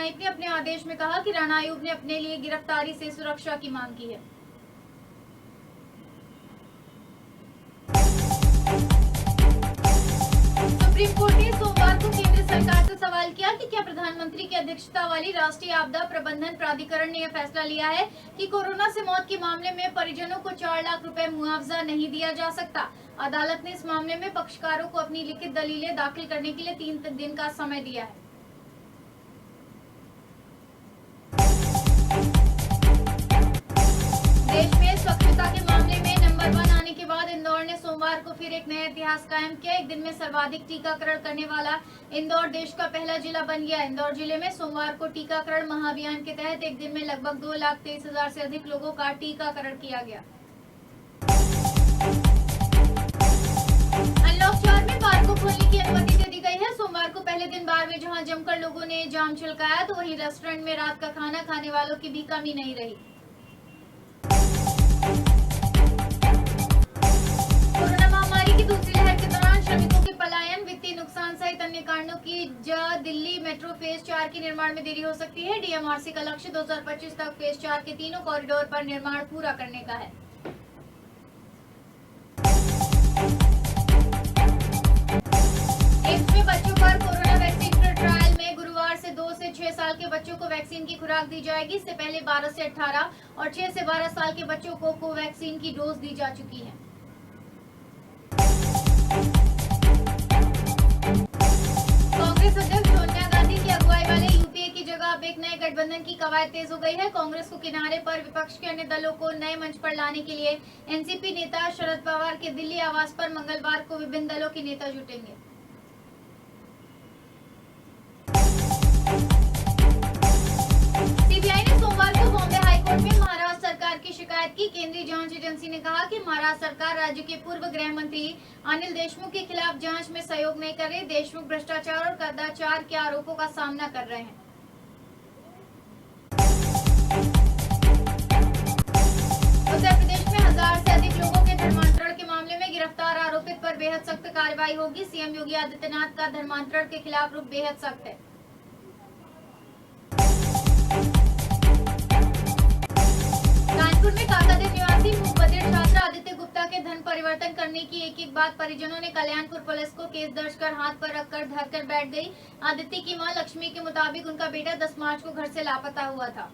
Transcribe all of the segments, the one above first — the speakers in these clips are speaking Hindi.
नाइक ने अपने आदेश में कहा कि राणा आयुब ने अपने लिए गिरफ्तारी से सुरक्षा की मांग की है। सुप्रीम कोर्ट ने सोमवार को केंद्र सरकार से सवाल किया कि क्या प्रधानमंत्री की अध्यक्षता वाली राष्ट्रीय आपदा प्रबंधन प्राधिकरण ने यह फैसला लिया है कि कोरोना से मौत के मामले में परिजनों को 4 लाख रुपए मुआवजा नहीं दिया जा सकता। अदालत ने इस मामले में पक्षकारों को अपनी लिखित दलीलें दाखिल करने के लिए 3 दिन का समय दिया है। देश में स्वच्छता के मामले में नंबर 1 आने के बाद इंदौर ने सोमवार को फिर एक नया इतिहास कायम किया। एक दिन में सर्वाधिक टीकाकरण करने वाला इंदौर देश का पहला जिला बन गया। इंदौर जिले में सोमवार को टीकाकरण महाअभियान के तहत एक दिन में लगभग 2,23,000 से अधिक लोगों का टीकाकरण किया गया। अनलॉक 4 में बार को खोलने की अनुमति दे दी गई है। सोमवार को पहले दिन बार में जहां जमकर लोगों ने जाम छलकाया, तो वहीं रेस्टोरेंट में रात का खाना खाने वालों की भी कमी नहीं रही। कोरोना महामारी की दूसरी लहर के दौरान श्रमिकों के पलायन, वित्तीय नुकसान सहित अन्य कारणों की दिल्ली मेट्रो फेज 4 के निर्माण में देरी हो सकती है। डीएमआरसी का लक्ष्य 2025 तक फेज 4 के तीनों कॉरिडोर पर निर्माण पूरा करने का है। एम्स में बच्चों पर कोरोना वैक्सीन के ट्रायल में गुरुवार से 2 से 6 साल के बच्चों को वैक्सीन की खुराक दी जाएगी। इससे पहले 12 से 18 और 6 से 12 साल के बच्चों को कोवैक्सीन की डोज दी जा चुकी है। कांग्रेस अध्यक्ष सोनिया गांधी की अगुवाई वाले यूपीए की जगह अब एक नए गठबंधन की कवायद तेज हो गई है। कांग्रेस को किनारे पर विपक्ष के अन्य दलों को नए मंच पर लाने के लिए एनसीपी नेता शरद पवार के दिल्ली आवास पर मंगलवार को विभिन्न दलों के नेता जुटेंगे। सीबीआई ने सोमवार को बॉम्बे हाईकोर्ट में महाराष्ट्र सरकार की शिकायत की। केंद्रीय जांच एजेंसी ने कहा कि महाराष्ट्र सरकार राज्य के पूर्व गृह मंत्री अनिल देशमुख के खिलाफ जांच में सहयोग नहीं कर रही। देशमुख भ्रष्टाचार और कदाचार के आरोपों का सामना कर रहे हैं। उत्तर प्रदेश में 1000 से अधिक लोगों के धर्मांतरण के मामले में गिरफ्तार आरोपित पर बेहद सख्त कार्रवाई होगी। सीएम योगी आदित्यनाथ का धर्मांतरण के खिलाफ रुख बेहद सख्त है। कानपुर में काकादेव निवासी मूकबधिर छात्र आदित्य गुप्ता के धन परिवर्तन करने की एक बात परिजनों ने कल्याणपुर पुलिस को केस दर्ज कर हाथ पर रखकर धरकर बैठ गई। आदित्य की मां लक्ष्मी के मुताबिक उनका बेटा 10 मार्च को घर से लापता हुआ था।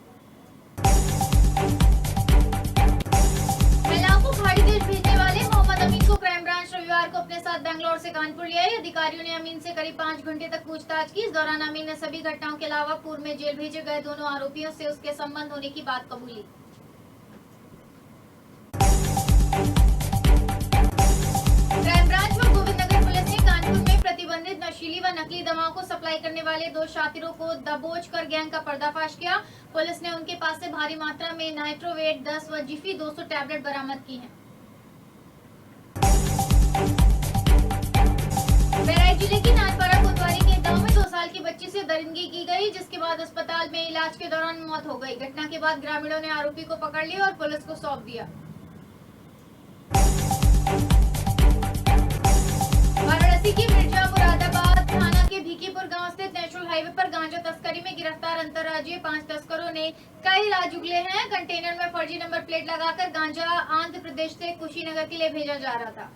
महिलाओं को खाड़ी देश भेजने वाले मोहम्मद अमीन को क्राइम ब्रांच रविवार को अपने साथ बेंगलोर से कानपुर ले आई। अधिकारियों ने अमीन से करीब 5 घंटे तक पूछताछ की। इस दौरान अमीन ने सभी घटनाओं के अलावा पूर्व में जेल भेजे गए दोनों आरोपियों से उसके संबंध होने की बात कबूली। क्राइम ब्रांच व गोविंदनगर पुलिस ने कानपुर में प्रतिबंधित नशीली व नकली दवाओं को सप्लाई करने वाले 2 शातिरों को दबोच कर गैंग का पर्दाफाश किया। पुलिस ने उनके पास से भारी मात्रा में नाइट्रोवेट 10 व जिफी 200 टैबलेट बरामद की हैं। बहराइच जिले की नानपाड़ा कोतवाली के गांव में 2 साल की बच्ची से दरिंदगी की गई, जिसके बाद अस्पताल में इलाज के दौरान मौत हो गई। घटना के बाद ग्रामीणों ने आरोपी को पकड़ लिया और पुलिस को सौंप दिया। वाराणसी की मिर्जा मुरादाबाद थाना के भीकीपुर गांव स्थित नेशनल हाईवे पर गांजा तस्करी में गिरफ्तार अंतर्राज्यीय 5 तस्करों ने कई राज उगले हैं। कंटेनर में फर्जी नंबर प्लेट लगाकर गांजा आंध्र प्रदेश से कुशीनगर के लिए भेजा जा रहा था।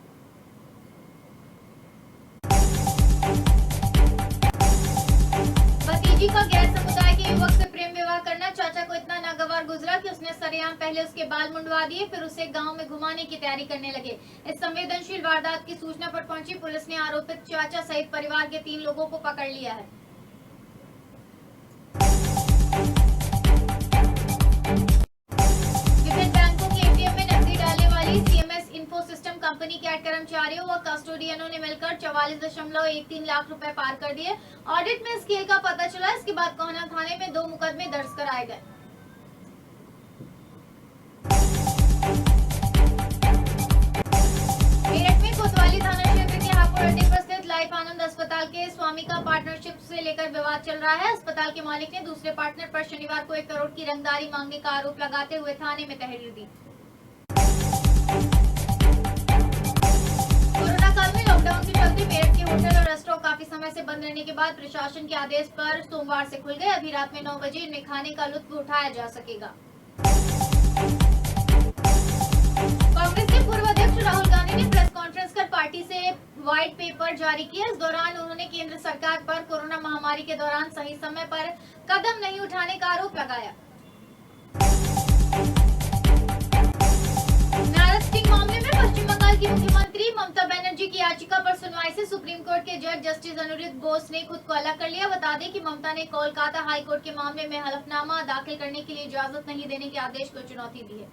भतीजी का गैर समुदाय के युवक से प्रेम विवाह करना चाचा को इतना नागवार गुजरा कि उसने सरेआम पहले उसके बाल मुंडवा दिए, फिर उसे गांव में घुमाने की तैयारी करने लगे। इस संवेदनशील वारदात की सूचना पर पहुंची पुलिस ने आरोपित चाचा सहित परिवार के 3 लोगों को पकड़ लिया है। विभिन्न बैंकों के एटीएम में नकदी डालने वाली सीएमएस इन्फो सिस्टम कंपनी के 8 कर्मचारियों व कस्टोडियनों ने मिलकर 44.13 लाख रुपए पार कर दिए। ऑडिट में स्केल का पता चला। इसके बाद कोहना थाने में 2 मुकदमे दर्ज कराए गए। मेरठ में कोतवाली थाना क्षेत्र के हापुड़ अड्डे पर स्थित लाइफ आनंद अस्पताल के स्वामी का पार्टनरशिप से लेकर विवाद चल रहा है। अस्पताल के मालिक ने दूसरे पार्टनर पर शनिवार को 1 करोड़ की रंगदारी मांगने का आरोप लगाते हुए थाने में तहरीर दी। कोरोना काल में लॉकडाउन के चलते मेरठ के होटल और रेस्टोरेंट काफी समय से बंद रहने के बाद प्रशासन के आदेश पर सोमवार से खुल गए। अभी रात में 9 बजे इनमें खाने का लुत्फ उठाया जा सकेगा। कांग्रेस के पूर्व अध्यक्ष राहुल गांधी ने प्रेस कॉन्फ्रेंस कर पार्टी से व्हाइट पेपर जारी किया। इस दौरान उन्होंने केंद्र सरकार पर कोरोना महामारी के दौरान सही समय पर कदम नहीं उठाने का आरोप लगाया। नारद सिंह मामले में पश्चिम बंगाल की मुख्यमंत्री ममता बनर्जी की याचिका पर सुनवाई से सुप्रीम कोर्ट के जज जस्टिस अनिरुद्ध बोस ने खुद को अलग कर लिया। बता दें कि ममता ने कोलकाता हाई कोर्ट के मामले में हलफनामा दाखिल करने के लिए इजाजत नहीं देने के आदेश को चुनौती दी है।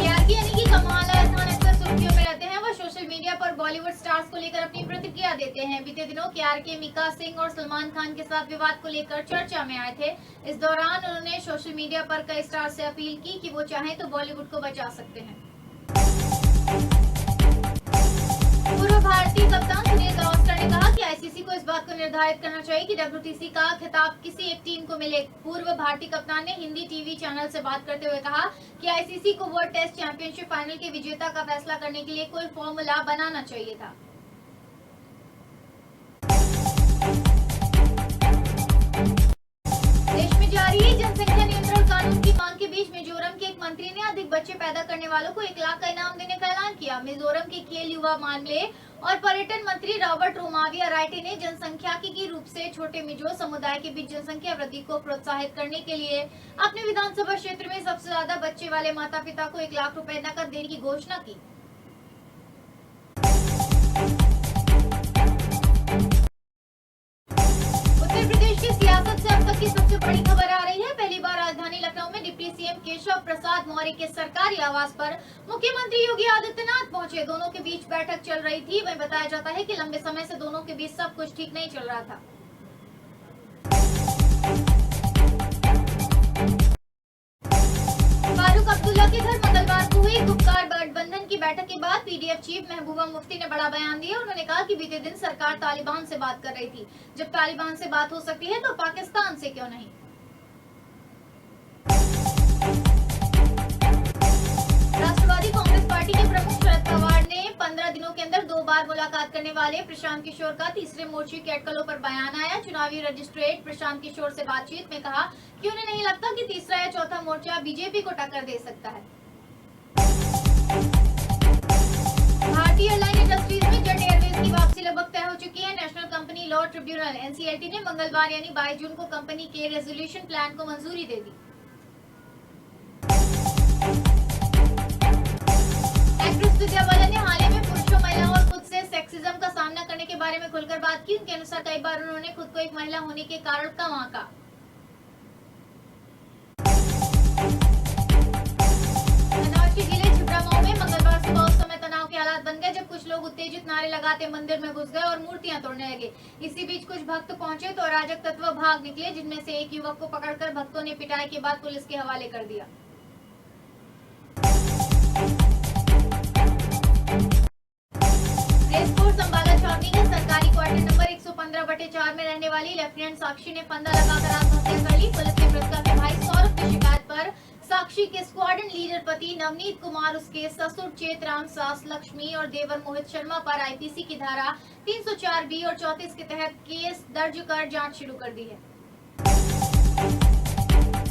यानी कि कमाल खान अक्सर सुर्खियों में रहते हैं। वह सोशल मीडिया पर बॉलीवुड स्टार्स को लेकर अपनी प्रतिक्रिया देते हैं। बीते दिनों के मीका सिंह और सलमान खान के साथ विवाद को लेकर चर्चा में आए थे। इस दौरान उन्होंने सोशल मीडिया पर कई स्टार से अपील की कि वो चाहें तो बॉलीवुड को बचा सकते हैं। पूर्व भारतीय कप्तान सुनील गावस्कर ने कहा कि आईसीसी को इस बात को निर्धारित करना चाहिए कि डब्ल्यूटीसी का खिताब किसी एक टीम को मिले। पूर्व भारतीय कप्तान ने हिंदी टीवी चैनल से बात करते हुए कहा कि आईसीसी को वर्ल्ड टेस्ट चैंपियनशिप फाइनल के विजेता का फैसला करने के लिए कोई फॉर्मूला बनाना चाहिए था। देश में जारी जनसंख्या नियंत्रण कानून की मांग के बीच मिजोरम के एक मंत्री ने अधिक बच्चे पैदा करने वालों को 1 लाख का इनाम देने का ऐलान किया। मिजोरम के खेल, युवा मामले और पर्यटन मंत्री रॉबर्ट रोमाविया राइटे ने जनसंख्याकी रूप से छोटे मिजो समुदाय के बीच जनसंख्या वृद्धि को प्रोत्साहित करने के लिए अपने विधानसभा क्षेत्र में सबसे ज्यादा बच्चे वाले माता पिता को 1 लाख रुपए नकद देने की घोषणा की। उत्तर प्रदेश की सियासत से अब तक की सबसे बड़ी खबर आ रही है। पहली बार राजधानी लखनऊ में डिप्टी सीएम केशव प्रसाद मौर्य के सरकारी आवास पर मुख्यमंत्री योगी आदित्यनाथ पहुंचे। दोनों के बीच बैठक चल रही थी। वहीं बताया जाता है कि लंबे समय से दोनों के बीच सब कुछ ठीक नहीं चल रहा था। फारूक अब्दुल्ला के घर मंगलवार को हुई गुप्कार गठबंधन की बैठक के बाद पीडीएफ चीफ महबूबा मुफ्ती ने बड़ा बयान दिया। उन्होंने कहा कि बीते दिन सरकार तालिबान से बात कर रही थी। जब तालिबान से बात हो सकती है तो पाकिस्तान से क्यों नहीं। राष्ट्रवादी कांग्रेस पार्टी के प्रमुख शरद पवार ने 15 दिनों के अंदर 2 बार मुलाकात करने वाले प्रशांत किशोर का तीसरे मोर्चे के अटकलों पर बयान आया। चुनावी रजिस्ट्रेट प्रशांत किशोर से बातचीत में कहा कि उन्हें नहीं लगता कि तीसरा या चौथा मोर्चा बीजेपी को टक्कर दे सकता है। भारतीय एयरलाइन इंडस्ट्रीज में जेट एयरवेज की वापसी लगभग तय हो चुकी है। National company law tribunal NCLT ने मंगलवार यानी 22 जून को कंपनी के रेजोल्यूशन प्लान को मंजूरी दे दी। एक्ट्रेस विद्या बालन ने हाल ही में पुरुषों, महिलाओं और खुद से सेक्सिज्म का सामना करने के बारे में खुलकर बात की। उनके अनुसार कई बार उन्होंने खुद को एक महिला होने के कारण कम आंका। में मंगलवार सुबह उस समय तनाव के हालात बन गए जब कुछ लोग उत्तेजित नारे लगाते मंदिर में घुस गए और मूर्तियां तोड़ने लगे। इसी बीच कुछ भक्त पहुंचे तो अराजक तत्व भाग निकले, जिनमें से एक युवक को पकड़कर भक्तों ने पिटाई के बाद पुलिस के हवाले कर दिया। रेसकोर्स अंबाला छावनी के सरकारी क्वार्टर नंबर 115/4 में रहने वाली लेफ्टिनेंट साक्षी ने फंदा लगाकर आत्महत्या कर ली। पुलिस ने मृतका के भाई सौरभ की शिकायत पर साक्षी के स्क्वाड्रन लीडर पति नवनीत कुमार, उसके ससुर चेतराम, सास लक्ष्मी और देवर मोहित शर्मा पर आईपीसी की धारा 304 बी और 34 के तहत केस दर्ज कर जांच शुरू कर दी है।